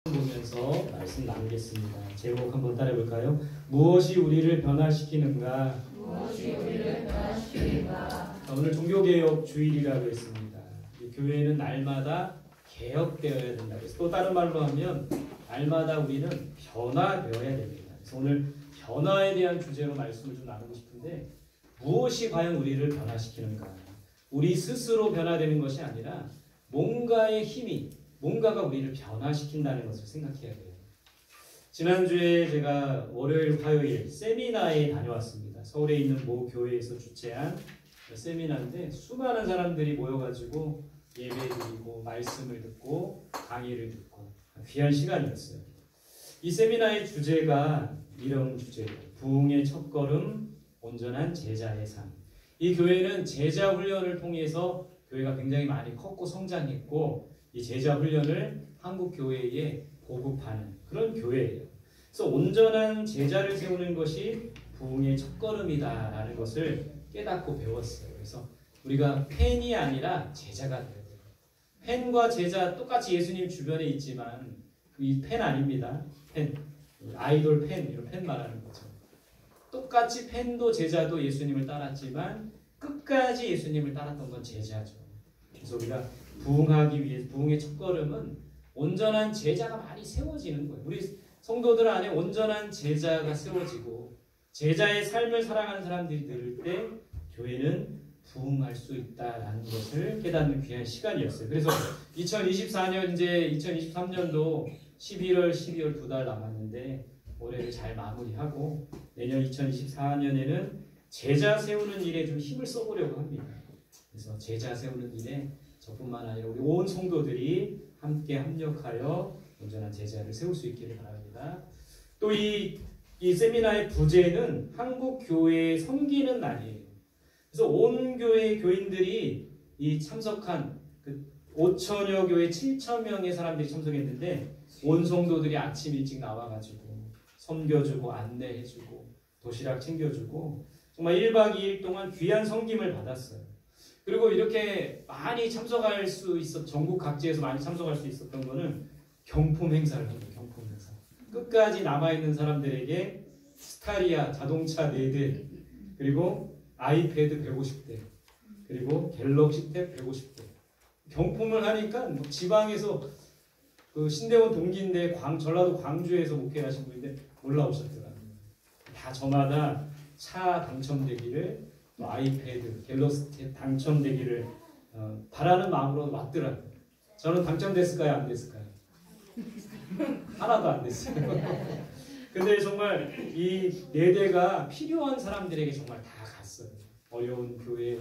보면서 말씀 나누겠습니다. 제목 한번 따라해 볼까요? 무엇이 우리를 변화시키는가? 무엇이 우리를 변화시키는가? 오늘 종교개혁 주일이라고 했습니다. 이 교회는 날마다 개혁되어야 된다. 그래서 또 다른 말로 하면 날마다 우리는 변화되어야 됩니다. 그래서 오늘 변화에 대한 주제로 말씀을 좀 나누고 싶은데, 무엇이 과연 우리를 변화시키는가? 우리 스스로 변화되는 것이 아니라 뭔가의 힘이, 뭔가가 우리를 변화시킨다는 것을 생각해야 돼요. 지난주에 제가 월요일, 화요일 세미나에 다녀왔습니다. 서울에 있는 모 교회에서 주최한 세미나인데 수많은 사람들이 모여가지고 예배드리고 말씀을 듣고 강의를 듣고 귀한 시간이었어요. 이 세미나의 주제가 이런 주제예요. 부흥의 첫걸음, 온전한 제자의 삶. 이 교회는 제자 훈련을 통해서 교회가 굉장히 많이 컸고 성장했고, 이 제자 훈련을 한국 교회에 보급하는 그런 교회예요. 그래서 온전한 제자를 세우는 것이 부흥의 첫걸음이다라는 것을 깨닫고 배웠어요. 그래서 우리가 팬이 아니라 제자가 되어야 돼요. 팬과 제자 똑같이 예수님 주변에 있지만 이 팬 아닙니다. 팬, 아이돌 팬, 이런 팬 말하는 거죠. 똑같이 팬도 제자도 예수님을 따랐지만 끝까지 예수님을 따랐던 건 제자죠. 그래서 우리가 부흥하기 위해 부흥의 첫걸음은 온전한 제자가 많이 세워지는 거예요. 우리 성도들 안에 온전한 제자가 세워지고 제자의 삶을 살아가는 사람들이 늘 때 교회는 부흥할 수 있다라는 것을 깨닫는 귀한 시간이었어요. 그래서 2024년 이제 2023년도 11월, 12월 2달 남았는데 올해를 잘 마무리하고 내년 2024년에는 제자 세우는 일에 좀 힘을 써보려고 합니다. 그래서 제자 세우는 일에 저뿐만 아니라 우리 온 성도들이 함께 합력하여 온전한 제자를 세울 수 있기를 바랍니다. 또 이 세미나의 부제는 한국 교회에 섬기는 날이에요. 그래서 온 교회 교인들이 이 참석한 그 5천여 교회 7천 명의 사람들이 참석했는데 온 성도들이 아침 일찍 나와가지고 섬겨주고 안내해주고 도시락 챙겨주고 정말 1박 2일 동안 귀한 섬김을 받았어요. 그리고 이렇게 많이 참석할 수 있었, 전국 각지에서 많이 참석할 수 있었던 거는 경품 행사를 합니다. 경품 행사. 끝까지 남아있는 사람들에게 스타리아 자동차 4대, 그리고 아이패드 150대, 그리고 갤럭시 탭 150대. 경품을 하니까 뭐 지방에서 그 신대원 동기인데 전라도 광주에서 목회를 하신 분인데 올라오셨더라고요. 다 저마다 차 당첨되기를, 아이패드, 갤럭시 당첨되기를 바라는 마음으로 왔더라고요. 저는 당첨됐을까요? 안 됐을까요? 하나도 안 됐어요. 근데 정말 이 4대가 필요한 사람들에게 정말 다 갔어요. 어려운 교회,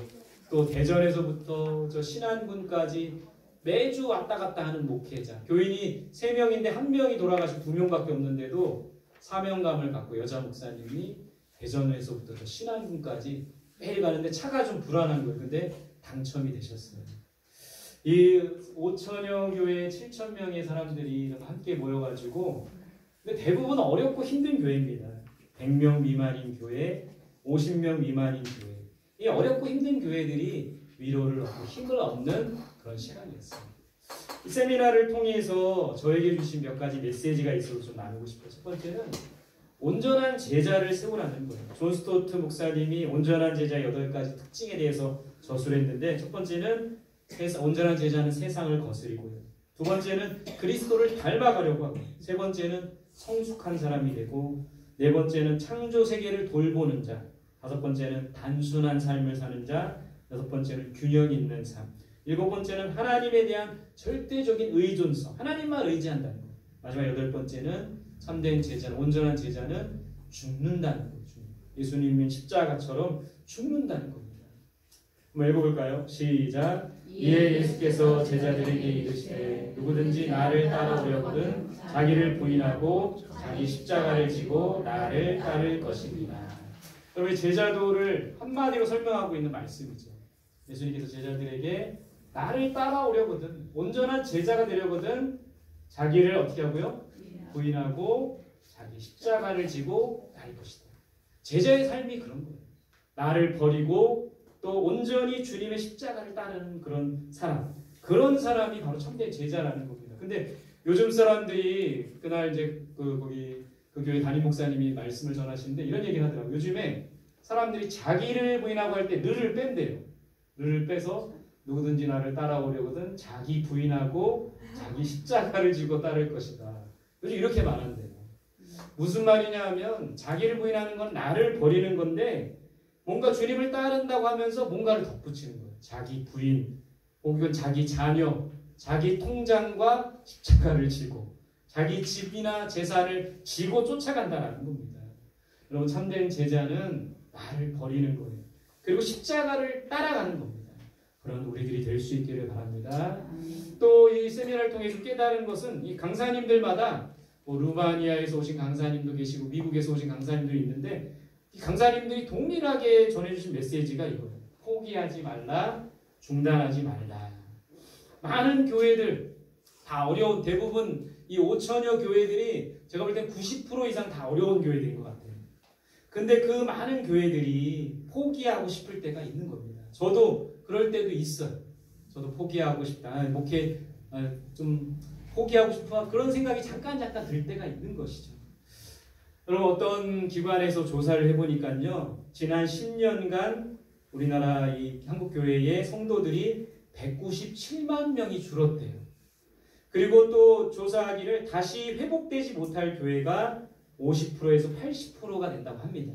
또 대전에서부터 저 신안군까지 매주 왔다 갔다 하는 목회자. 교인이 3명인데 1명이 돌아가시고 2명밖에 없는데도 사명감을 갖고 여자 목사님이 대전에서부터 저 신안군까지 매일 가는데 차가 좀 불안한 거예요. 근데 당첨이 되셨어요. 이 5천여 교회 7천 명의 사람들이 함께 모여가지고, 근데 대부분 어렵고 힘든 교회입니다. 100명 미만인 교회, 50명 미만인 교회. 이 어렵고 힘든 교회들이 위로를 얻고 힘을 얻는 그런 시간이었어요. 이 세미나를 통해서 저에게 주신 몇 가지 메시지가 있어서 좀 나누고 싶어요. 첫 번째는 온전한 제자를 세우라는 거예요. 존 스토트 목사님이 온전한 제자 8가지 특징에 대해서 저술을 했는데, 첫 번째는 온전한 제자는 세상을 거스리고요. 두 번째는 그리스도를 닮아가려고 하고, 세 번째는 성숙한 사람이 되고, 네 번째는 창조 세계를 돌보는 자, 다섯 번째는 단순한 삶을 사는 자, 여섯 번째는 균형 있는 삶, 일곱 번째는 하나님에 대한 절대적인 의존성, 하나님만 의지한다는 것. 마지막 여덟 번째는 참된 제자는, 온전한 제자는 죽는다는 거죠. 예수님은 십자가처럼 죽는다는 겁니다. 한번 읽어볼까요? 시작. 이에 예수께서 제자들에게 이르시되 누구든지 나를 따르려거든 자기를 부인하고 자기 십자가를 지고 나를 따를 것입니다. 여러분, 제자도를 한마디로 설명하고 있는 말씀이죠. 예수님께서 제자들에게 나를 따라오려거든, 온전한 제자가 되려거든 자기를 어떻게 하고요? 부인하고 자기 십자가를 지고 나를 것이다. 제자의 삶이 그런 거예요. 나를 버리고 또 온전히 주님의 십자가를 따르는 그런 사람, 그런 사람이 바로 참된 제자라는 겁니다. 근데 요즘 사람들이 그날 이제 거기 그 교회 담임 목사님이 말씀을 전하시는데 이런 얘기를 하더라고요. 요즘에 사람들이 자기를 부인하고 할 때 를을 뺀대요. 를을 빼서 누구든지 나를 따라오려거든 자기 부인하고 자기 십자가를 지고 따를 것이다. 요즘 이렇게 말한대요. 무슨 말이냐 하면 자기를 부인하는 건 나를 버리는 건데 뭔가 주님을 따른다고 하면서 뭔가를 덧붙이는 거예요. 자기 부인, 혹은 자기 자녀, 자기 통장과 십자가를 지고 자기 집이나 재산을 지고 쫓아간다는 겁니다. 여러분 참된 제자는 나를 버리는 거예요. 그리고 십자가를 따라가는 겁니다. 그런 우리들이 될 수 있기를 바랍니다. 또 이 세미나를 통해서 깨달은 것은 이 강사님들마다 루마니아에서 오신 강사님도 계시고 미국에서 오신 강사님도 있는데 이 강사님들이 동일하게 전해주신 메시지가 이거예요. 포기하지 말라, 중단하지 말라. 많은 교회들 다 어려운 대부분 이 5천여 교회들이 제가 볼 땐 90% 이상 다 어려운 교회들인 것 같아요. 근데 그 많은 교회들이 포기하고 싶을 때가 있는 겁니다. 저도 그럴 때도 있어요. 저도 포기하고 싶다. 목회 좀 포기하고 싶어 그런 생각이 잠깐 들 때가 있는 것이죠. 여러분 어떤 기관에서 조사를 해보니까요. 지난 10년간 우리나라 이 한국교회의 성도들이 197만 명이 줄었대요. 그리고 또 조사하기를 다시 회복되지 못할 교회가 50%에서 80%가 된다고 합니다.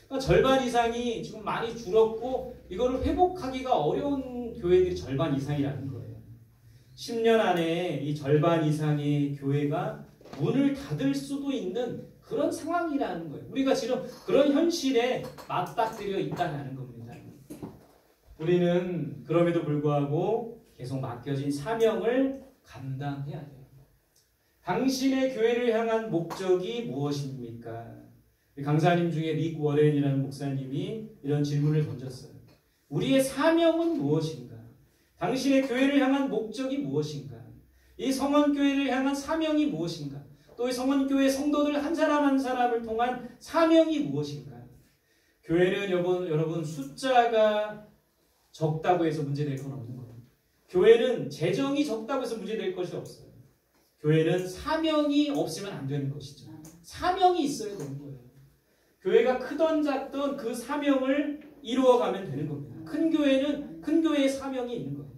그러니까 절반 이상이 지금 많이 줄었고 이거를 회복하기가 어려운 교회들이 절반 이상이라는 거예요. 10년 안에 이 절반 이상의 교회가 문을 닫을 수도 있는 그런 상황이라는 거예요. 우리가 지금 그런 현실에 맞닥뜨려 있다는 겁니다. 우리는 그럼에도 불구하고 계속 맡겨진 사명을 감당해야 돼요. 당신의 교회를 향한 목적이 무엇입니까? 강사님 중에 릭 워렌이라는 목사님이 이런 질문을 던졌어요. 우리의 사명은 무엇인가? 당신의 교회를 향한 목적이 무엇인가? 이 성원교회를 향한 사명이 무엇인가? 또 이 성원교회 성도들 한 사람 한 사람을 통한 사명이 무엇인가? 교회는 여러분 숫자가 적다고 해서 문제될 건 없는 거예요. 교회는 재정이 적다고 해서 문제될 것이 없어요. 교회는 사명이 없으면 안 되는 것이죠. 사명이 있어야 되는 거예요. 교회가 크던 작던 그 사명을 이루어가면 되는 겁니다. 큰 교회는 큰 교회의 사명이 있는 거예요.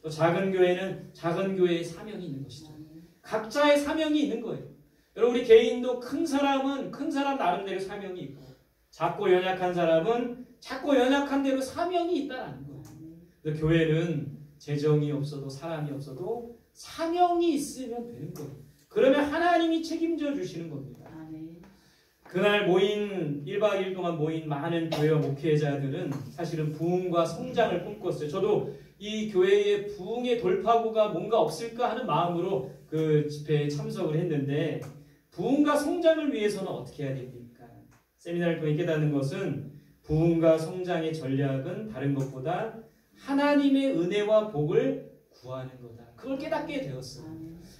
또 작은 교회는 작은 교회의 사명이 있는 것이죠. 각자의 사명이 있는 거예요. 여러분 우리 개인도 큰 사람은 큰 사람 나름대로 사명이 있고 작고 연약한 사람은 작고 연약한 대로 사명이 있다는 거예요. 그래서 교회는 재정이 없어도 사람이 없어도 사명이 있으면 되는 거예요. 그러면 하나님이 책임져 주시는 겁니다. 그날 모인 1박 2일 동안 모인 많은 교회와 목회자들은 사실은 부흥과 성장을 꿈꿨어요. 저도 이 교회의 부흥의 돌파구가 뭔가 없을까 하는 마음으로 그 집회에 참석을 했는데 부흥과 성장을 위해서는 어떻게 해야 됩니까? 세미나를 통해 깨닫는 것은 부흥과 성장의 전략은 다른 것보다 하나님의 은혜와 복을 구하는 거다. 그걸 깨닫게 되었어요.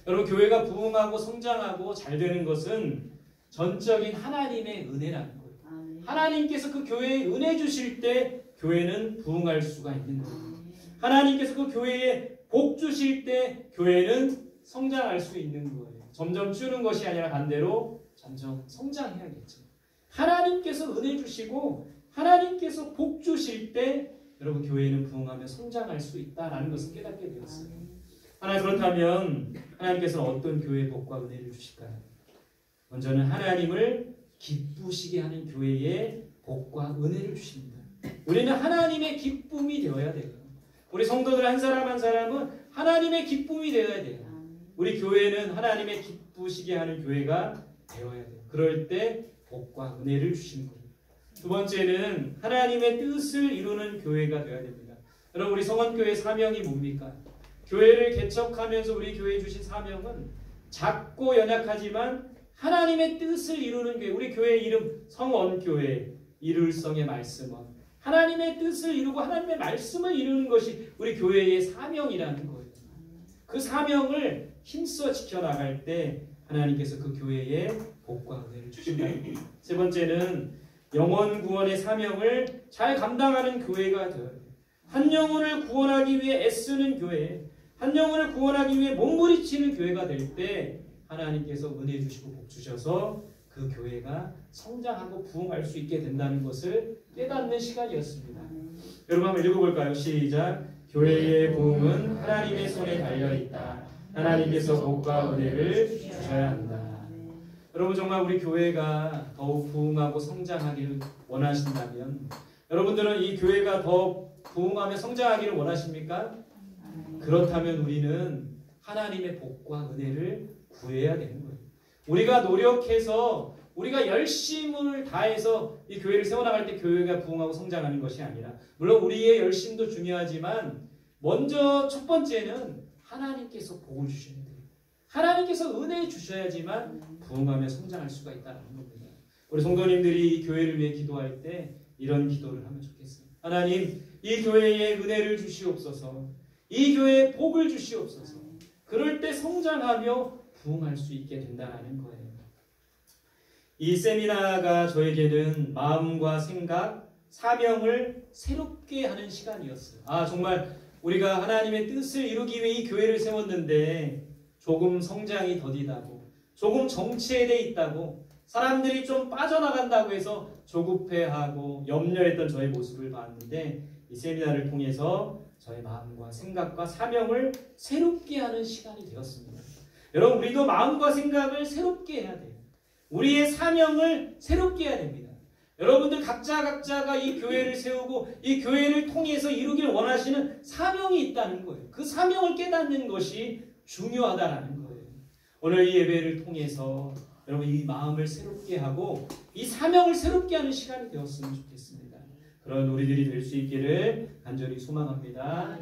여러분 교회가 부흥하고 성장하고 잘 되는 것은 전적인 하나님의 은혜라는 거예요. 하나님께서 그 교회에 은혜 주실 때 교회는 부흥할 수가 있는 거예요. 하나님께서 그 교회에 복 주실 때 교회는 성장할 수 있는 거예요. 점점 줄는 것이 아니라 반대로 점점 성장해야겠죠. 하나님께서 은혜 주시고 하나님께서 복 주실 때 여러분 교회는 부흥하며 성장할 수 있다라는 것을 깨닫게 되었어요. 하나 그렇다면 하나님께서는 어떤 교회의 복과 은혜를 주실까요? 먼저는 하나님을 기쁘시게 하는 교회의 복과 은혜를 주십니다. 우리는 하나님의 기쁨이 되어야 돼요. 우리 성도들 한 사람 한 사람은 하나님의 기쁨이 되어야 돼요. 우리 교회는 하나님의 기쁘시게 하는 교회가 되어야 돼요. 그럴 때 복과 은혜를 주시는 거예요. 두 번째는 하나님의 뜻을 이루는 교회가 되어야 됩니다. 여러분 우리 성원교회 사명이 뭡니까? 교회를 개척하면서 우리 교회에 주신 사명은 작고 연약하지만 하나님의 뜻을 이루는 교회. 우리 교회의 이름 성원교회, 이룰성의 말씀원. 하나님의 뜻을 이루고 하나님의 말씀을 이루는 것이 우리 교회의 사명이라는 거예요. 그 사명을 힘써 지켜나갈 때 하나님께서 그 교회에 복과 은혜를 주신다는 거예요. 세 번째는 영혼 구원의 사명을 잘 감당하는 교회가 되어야 돼요. 한 영혼을 구원하기 위해 애쓰는 교회, 한 영혼을 구원하기 위해 몸부림치는 교회가 될 때 하나님께서 은혜 주시고 복 주셔서 그 교회가 성장하고 부흥할 수 있게 된다는 것을 깨닫는 시간이었습니다. 여러분 한번 읽어볼까요? 시작. 교회의 부흥은 하나님의 손에 달려있다. 하나님께서 복과 은혜를 주셔야 한다. 여러분 정말 우리 교회가 더욱 부흥하고 성장하기를 원하신다면 여러분들은 이 교회가 더 부흥하며 성장하기를 원하십니까? 그렇다면 우리는 하나님의 복과 은혜를 구해야 되는 거예요. 우리가 노력해서 우리가 열심을 다해서 이 교회를 세워나갈 때 교회가 부흥하고 성장하는 것이 아니라 물론 우리의 열심도 중요하지만 먼저 첫 번째는 하나님께서 복을 주셔야 돼요. 하나님께서 은혜 주셔야지만 부흥하며 성장할 수가 있다는 겁니다. 우리 성도님들이 이 교회를 위해 기도할 때 이런 기도를 하면 좋겠어요. 하나님, 이 교회에 은혜를 주시옵소서. 이 교회에 복을 주시옵소서. 그럴 때 성장하며 부흥할 수 있게 된다는 거예요. 이 세미나가 저에게는 마음과 생각, 사명을 새롭게 하는 시간이었어요. 정말 우리가 하나님의 뜻을 이루기 위해 이 교회를 세웠는데 조금 성장이 더디다고, 조금 정체돼 있다고, 사람들이 좀 빠져나간다고 해서 조급해하고 염려했던 저의 모습을 봤는데 이 세미나를 통해서 저의 마음과 생각과 사명을 새롭게 하는 시간이 되었습니다. 여러분 우리도 마음과 생각을 새롭게 해야 돼요. 우리의 사명을 새롭게 해야 됩니다. 여러분들 각자가 이 교회를 세우고 이 교회를 통해서 이루길 원하시는 사명이 있다는 거예요. 그 사명을 깨닫는 것이 중요하다는 거예요. 오늘 이 예배를 통해서 여러분 이 마음을 새롭게 하고 이 사명을 새롭게 하는 시간이 되었으면 좋겠습니다. 그런 우리들이 될 수 있기를 간절히 소망합니다.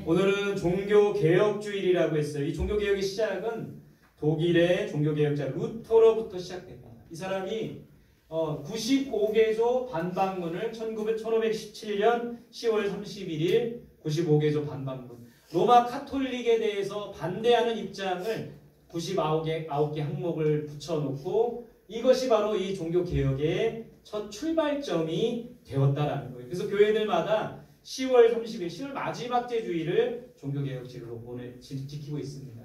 오늘은 종교개혁주일이라고 했어요. 이 종교개혁의 시작은 독일의 종교개혁자 루터로부터 시작됩니다. 이 사람이 95개조 반박문을 1517년 10월 31일 95개조 반박문 로마 카톨릭에 대해서 반대하는 입장을 99개 항목을 붙여놓고 이것이 바로 이 종교개혁의 첫 출발점이 되었다라는 거예요. 그래서 교회들마다 10월 30일, 10월 마지막 주일을 종교개혁주일로 지키고 있습니다.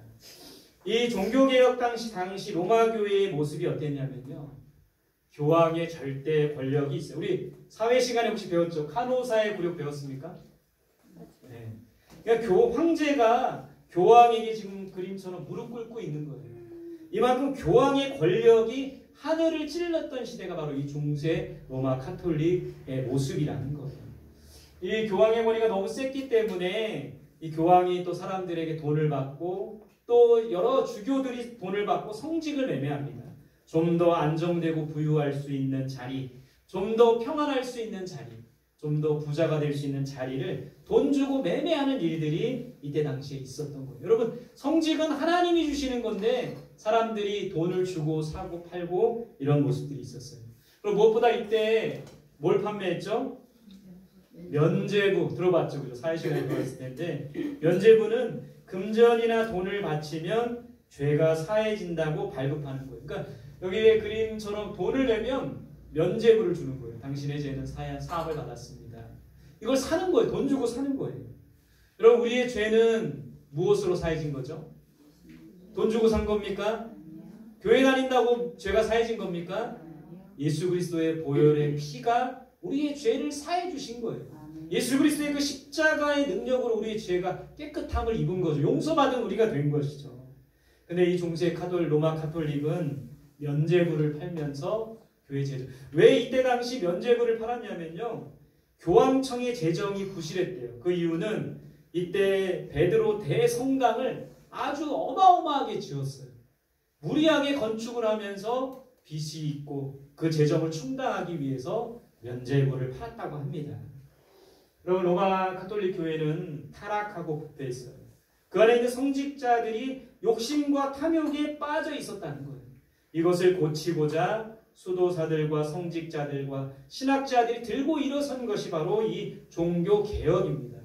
이 종교개혁 당시 로마 교회의 모습이 어땠냐면요. 교황의 절대 권력이 있어요. 우리 사회 시간에 혹시 배웠죠? 카노사의 굴욕 배웠습니까? 네. 그러니까 황제가 교황에게 지금 그림처럼 무릎 꿇고 있는 거예요. 이만큼 교황의 권력이 하늘을 찔렀던 시대가 바로 이 중세 로마 카톨릭의 모습이라는 거예요. 이 교황의 권위가 너무 셌기 때문에 이 교황이 또 사람들에게 돈을 받고 또 여러 주교들이 돈을 받고 성직을 매매합니다. 좀 더 안정되고 부유할 수 있는 자리, 좀 더 평안할 수 있는 자리, 좀 더 부자가 될 수 있는 자리를 돈 주고 매매하는 일들이 이때 당시에 있었던 거예요. 여러분 성직은 하나님이 주시는 건데 사람들이 돈을 주고 사고 팔고 이런 모습들이 있었어요. 그리고 무엇보다 이때 뭘 판매했죠? 면죄부 들어봤죠? 그죠? 사회시간에 들어봤을 텐데 면죄부는 금전이나 돈을 바치면 죄가 사해진다고 발급하는 거예요. 그러니까 여기에 그림처럼 돈을 내면 면죄부를 주는 거예요. 당신의 죄는 사함을 받았습니다. 이걸 사는 거예요. 돈 주고 사는 거예요. 여러분 우리의 죄는 무엇으로 사해진 거죠? 돈 주고 산 겁니까? 교회 다닌다고 죄가 사해진 겁니까? 예수 그리스도의 보혈의 피가 우리의 죄를 사해 주신 거예요. 예수 그리스도의 그 십자가의 능력으로 우리의 죄가 깨끗함을 입은 거죠. 용서받은 우리가 된 것이죠. 근데 이 중세 로마 카톨릭은 면죄부를 팔면서 교회 재정. 왜 이때 당시 면죄부를 팔았냐면요. 교황청의 재정이 부실했대요. 그 이유는 이때 베드로 대성당을 아주 어마어마하게 지었어요. 무리하게 건축을 하면서 빚이 있고 그 재정을 충당하기 위해서 면죄부를 팔았다고 합니다. 여러분 로마 카톨릭 교회는 타락하고 부패했어요. 그 안에 있는 성직자들이 욕심과 탐욕에 빠져 있었다는 거예요. 이것을 고치고자 수도사들과 성직자들과 신학자들이 들고 일어선 것이 바로 이 종교개혁입니다.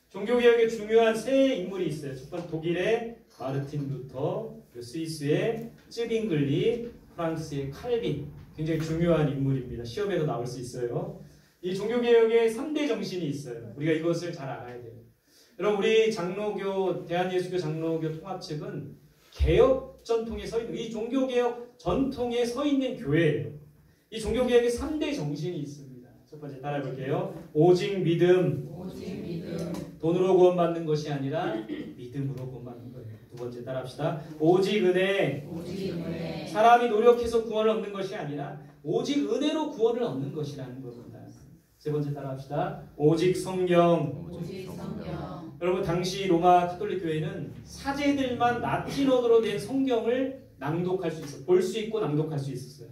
종교개혁에 중요한 세 인물이 있어요. 첫 번째 독일의 마르틴 루터, 스위스의 쯔빙글리, 프랑스의 칼빈. 굉장히 중요한 인물입니다. 시험에도 나올 수 있어요. 이 종교개혁의 3대 정신이 있어요. 우리가 이것을 잘 알아야 돼요. 여러분 우리 장로교 대한예수교 장로교 통합 측은 개혁 전통에 서 있는 이 종교개혁 전통에 서 있는 교회예요. 이 종교개혁의 3대 정신이 있습니다. 첫 번째 따라해 볼게요. 오직 믿음. 돈으로 구원받는 것이 아니라 믿음으로 구원받는 거예요. 두 번째 따라합시다. 오직 은혜. 사람이 노력해서 구원을 얻는 것이 아니라 오직 은혜로 구원을 얻는 것이라는 겁니다. 세 번째 따라합시다. 오직 성경. 여러분 당시 로마 카톨릭 교회는 사제들만 라틴어로 된 성경을 낭독할 수 있어, 볼 수 있고 낭독할 수 있었어요.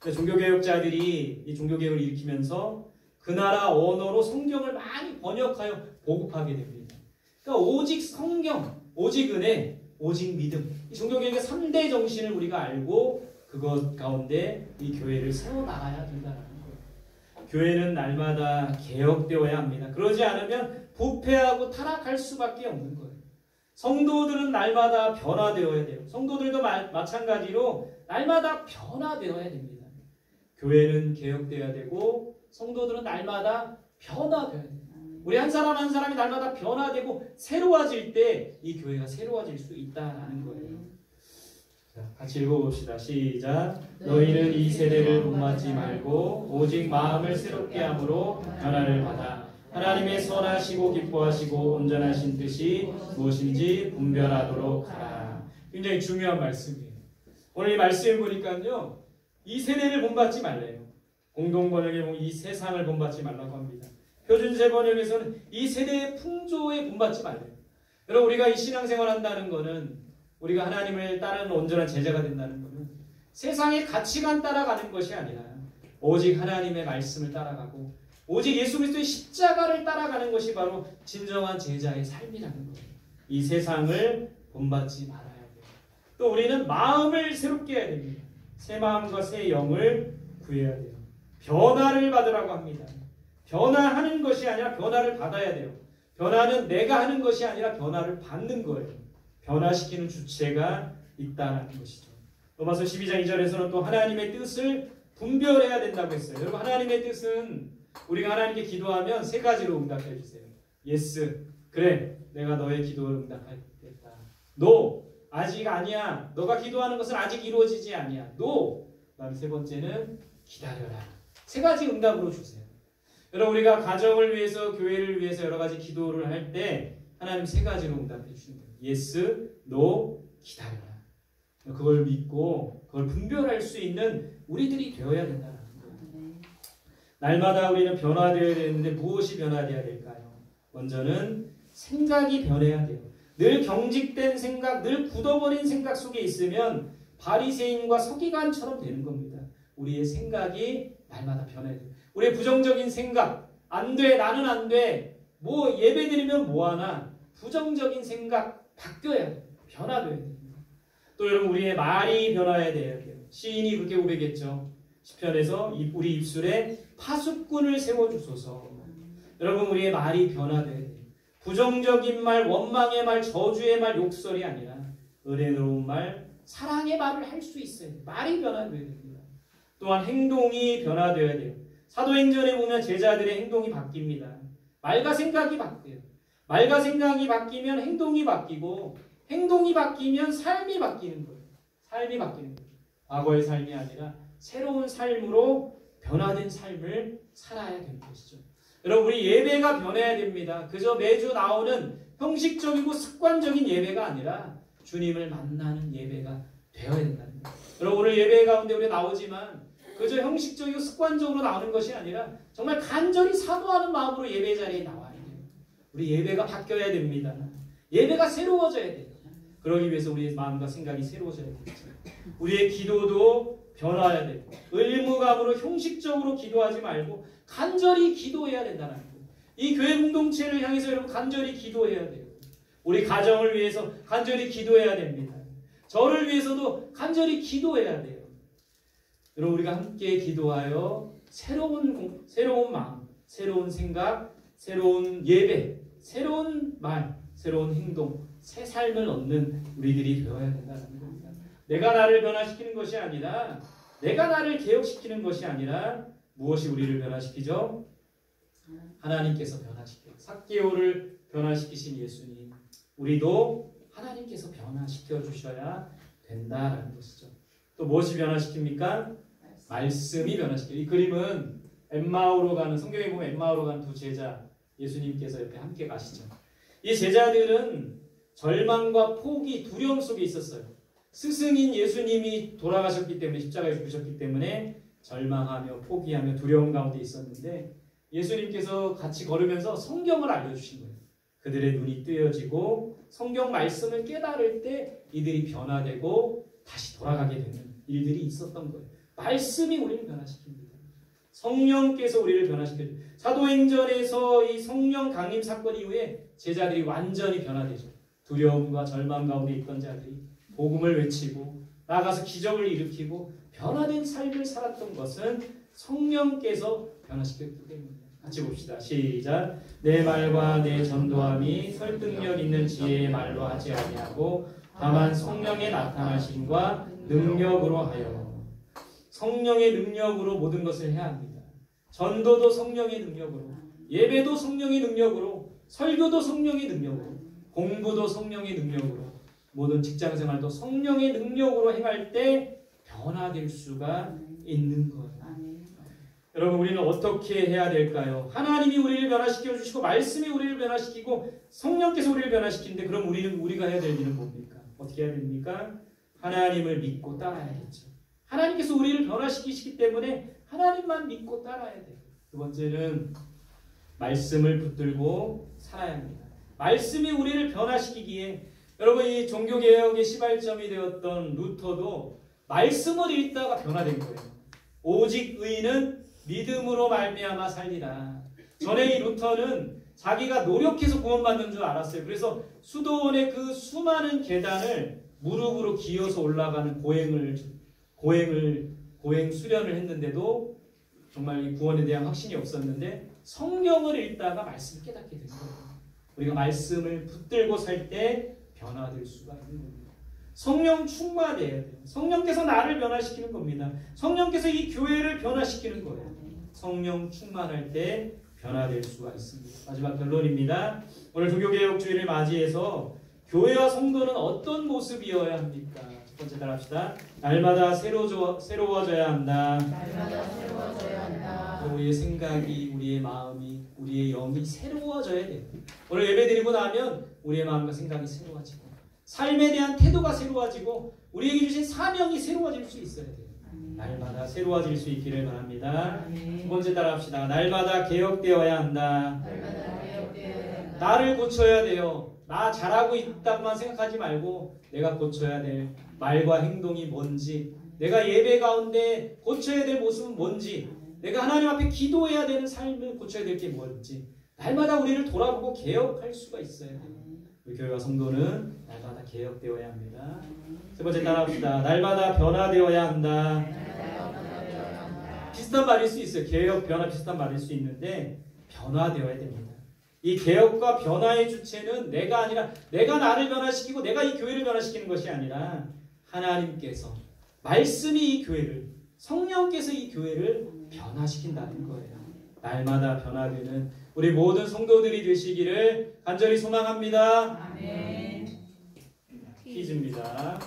종교개혁자들이 이 종교개혁을 일으키면서 그 나라 언어로 성경을 많이 번역하여 보급하게 됩니다. 그러니까 오직 성경, 오직 은혜, 오직 믿음. 이 종교개혁의 3대 정신을 우리가 알고 그것 가운데 이 교회를 세워나가야 된다는 거예요. 교회는 날마다 개혁되어야 합니다. 그러지 않으면 부패하고 타락할 수밖에 없는 거예요. 성도들은 날마다 변화되어야 돼요. 성도들도 마찬가지로 날마다 변화되어야 됩니다. 교회는 개혁되어야 되고 성도들은 날마다 변화되어야 돼요. 우리 한 사람 한 사람이 날마다 변화되고 새로워질 때 이 교회가 새로워질 수 있다는 거예요. 자, 같이 읽어봅시다. 시작. 너희는 이 세대를 본받지 말고 오직 마음을 새롭게 함으로 변화를 받아 하나님의 선하시고 기뻐하시고 온전하신 뜻이 무엇인지 분별하도록 하라. 굉장히 중요한 말씀이에요. 오늘 이 말씀을 보니까요, 이 세대를 본받지 말래요. 공동번역에 보면 이 세상을 본받지 말라고 합니다. 표준세 번역에서는 이 세대의 풍조에 본받지 말래요. 여러분 우리가 이 신앙생활 한다는 것은 우리가 하나님을 따르는 온전한 제자가 된다는 것은 세상의 가치관 따라가는 것이 아니라 오직 하나님의 말씀을 따라가고 오직 예수 그리스도의 십자가를 따라가는 것이 바로 진정한 제자의 삶이라는 거예요. 이 세상을 본받지 말아야 돼요. 또 우리는 마음을 새롭게 해야 됩니다. 새 마음과 새 영을 구해야 돼요. 변화를 받으라고 합니다. 변화하는 것이 아니라 변화를 받아야 돼요. 변화는 내가 하는 것이 아니라 변화를 받는 거예요. 변화시키는 주체가 있다는 것이죠. 로마서 12장 2절에서는 또 하나님의 뜻을 분별해야 된다고 했어요. 여러분 하나님의 뜻은 우리가 하나님께 기도하면 세 가지로 응답해 주세요. 예스, 그래, 내가 너의 기도를 응답하겠다. 노, 아직 아니야. 너가 기도하는 것은 아직 이루어지지 아니야. 노, 그다음 세 번째는 기다려라. 세 가지 응답으로 주세요. 여러분 우리가 가정을 위해서 교회를 위해서 여러 가지 기도를 할 때 하나님 세 가지로 응답해 주시는 거예요. 예스, 노, 기다려라. 그걸 믿고 그걸 분별할 수 있는 우리들이 되어야 된다는 거예요. 날마다 우리는 변화되어야 되는데 무엇이 변화되어야 될까요? 먼저는 생각이 변해야 돼요. 늘 경직된 생각, 늘 굳어버린 생각 속에 있으면 바리새인과 서기관처럼 되는 겁니다. 우리의 생각이 날마다 변해야 돼요. 우리의 부정적인 생각, 안 돼, 나는 안 돼, 뭐 예배 드리면 뭐하나, 부정적인 생각 바뀌어야 돼요. 변화돼야 됩니다. 또 여러분 우리의 말이 변화해야 돼요. 시인이 그렇게 고백했죠. 시편에서 우리 입술에 파수꾼을 세워주소서. 여러분 우리의 말이 변화돼야 돼요. 부정적인 말, 원망의 말, 저주의 말, 욕설이 아니라 은혜로운 말, 사랑의 말을 할 수 있어요. 말이 변화돼야 됩니다. 또한 행동이 변화돼야 돼요. 사도행전에 보면 제자들의 행동이 바뀝니다. 말과 생각이 바뀌어요. 말과 생각이 바뀌면 행동이 바뀌고 행동이 바뀌면 삶이 바뀌는 거예요. 삶이 바뀌는 거예요. 과거의 삶이 아니라 새로운 삶으로 변화된 삶을 살아야 되는 것이죠. 여러분 우리 예배가 변해야 됩니다. 그저 매주 나오는 형식적이고 습관적인 예배가 아니라 주님을 만나는 예배가 되어야 된다는 거예요. 여러분 오늘 예배 가운데 우리 나오지만 그저 형식적이고 습관적으로 나오는 것이 아니라 정말 간절히 사모하는 마음으로 예배 자리에 나와야 돼요. 우리 예배가 바뀌어야 됩니다. 예배가 새로워져야 돼요. 그러기 위해서 우리의 마음과 생각이 새로워져야 되겠죠. 우리의 기도도 변화해야 돼요. 의무감으로 형식적으로 기도하지 말고 간절히 기도해야 된다는 거예요. 이 교회 공동체를 향해서 여러분 간절히 기도해야 돼요. 우리 가정을 위해서 간절히 기도해야 됩니다. 저를 위해서도 간절히 기도해야 돼요. 여러분 우리가 함께 기도하여 새로운 마음, 새로운 생각, 새로운 예배, 새로운 말, 새로운 행동, 새 삶을 얻는 우리들이 되어야 된다는 겁니다. 내가 나를 변화시키는 것이 아니라 내가 나를 개혁시키는 것이 아니라 무엇이 우리를 변화시키죠? 하나님께서 변화시켜요. 삭개오를 변화시키신 예수님, 우리도 하나님께서 변화시켜 주셔야 된다라는 것이죠. 또 무엇이 변화시킵니까? 말씀이 변화시켜요. 이 그림은 엠마오로 가는, 성경에 보면 엠마오로 가는 두 제자 예수님께서 옆에 함께 가시죠. 이 제자들은 절망과 포기, 두려움 속에 있었어요. 스승인 예수님이 돌아가셨기 때문에, 십자가에 죽으셨기 때문에 절망하며 포기하며 두려움 가운데 있었는데 예수님께서 같이 걸으면서 성경을 알려주신 거예요. 그들의 눈이 뜨여지고 성경 말씀을 깨달을 때 이들이 변화되고 다시 돌아가게 되는 일들이 있었던 거예요. 말씀이 우리를 변화시킵니다. 성령께서 우리를 변화시켜요. 사도행전에서 이 성령 강림 사건 이후에 제자들이 완전히 변화되죠. 두려움과 절망 가운데 있던 자들이 복음을 외치고 나가서 기적을 일으키고 변화된 삶을 살았던 것은 성령께서 변화시켰기 때문입니다. 같이 봅시다. 시작. 내 말과 내 전도함이 설득력 있는 지혜의 말로 하지 아니하고 다만 성령의 나타나심과 능력으로 하여. 성령의 능력으로 모든 것을 해야 합니다. 전도도 성령의 능력으로, 예배도 성령의 능력으로, 설교도 성령의 능력으로, 공부도 성령의 능력으로, 모든 직장생활도 성령의 능력으로 행할 때 변화될 수가 있는 거예요. 여러분, 우리는 어떻게 해야 될까요? 하나님이 우리를 변화시켜 주시고 말씀이 우리를 변화시키고 성령께서 우리를 변화시키는데 그럼 우리가 해야 될 일은 뭡니까? 어떻게 해야 됩니까? 하나님을 믿고 따라야겠죠. 하나님께서 우리를 변화시키시기 때문에 하나님만 믿고 따라야 돼요. 두 번째는 말씀을 붙들고 살아야 합니다. 말씀이 우리를 변화시키기에, 여러분, 이 종교개혁의 시발점이 되었던 루터도 말씀을 읽다가 변화된 거예요. 오직 의인은 믿음으로 말미암아 살리라. 전에 이 루터는 자기가 노력해서 구원받는 줄 알았어요. 그래서 수도원의 그 수많은 계단을 무릎으로 기어서 올라가는 고행 수련을 했는데도 정말 이 구원에 대한 확신이 없었는데 성경을 읽다가 말씀을 깨닫게 된 거예요. 우리가 말씀을 붙들고 살 때 변화될 수가 있는 겁니다. 성령 충만해야 돼요. 성령께서 나를 변화시키는 겁니다. 성령께서 이 교회를 변화시키는 거예요. 성령 충만할 때 변화될 수가 있습니다. 마지막 결론입니다. 오늘 종교개혁주의를 맞이해서 교회와 성도는 어떤 모습이어야 합니까? 첫 번째 따라합시다. 날마다 새로워져야 한다. 날마다 새로워져야 한다. 우리의 생각이, 우리의 마음이, 우리의 영이 새로워져야 돼요. 오늘 예배드리고 나면 우리의 마음과 생각이 새로워지고 삶에 대한 태도가 새로워지고 우리에게 주신 사명이 새로워질 수 있어야 돼요. 날마다 새로워질 수 있기를 바랍니다. 두 번째 따라합시다. 날마다 개혁되어야 한다. 날마다 개혁되어야 한다. 나를 고쳐야 돼요. 나 잘하고 있다만 생각하지 말고 내가 고쳐야 될 말과 행동이 뭔지, 내가 예배 가운데 고쳐야 될 모습은 뭔지, 내가 하나님 앞에 기도해야 되는 삶을 고쳐야 될 게 뭔지 날마다 우리를 돌아보고 개혁할 수가 있어야 돼요. 우리 교회와 성도는 날마다 개혁되어야 합니다. 세 번째 따라합시다. 날마다 변화되어야 한다. 비슷한 말일 수 있어요. 개혁, 변화 비슷한 말일 수 있는데 변화되어야 됩니다. 이 개혁과 변화의 주체는 내가 아니라, 내가 나를 변화시키고 내가 이 교회를 변화시키는 것이 아니라 하나님께서, 말씀이 이 교회를, 성령께서 이 교회를 변화시킨다는 거예요. 날마다 변화되는 우리 모든 성도들이 되시기를 간절히 소망합니다. 아멘. 퀴즈입니다.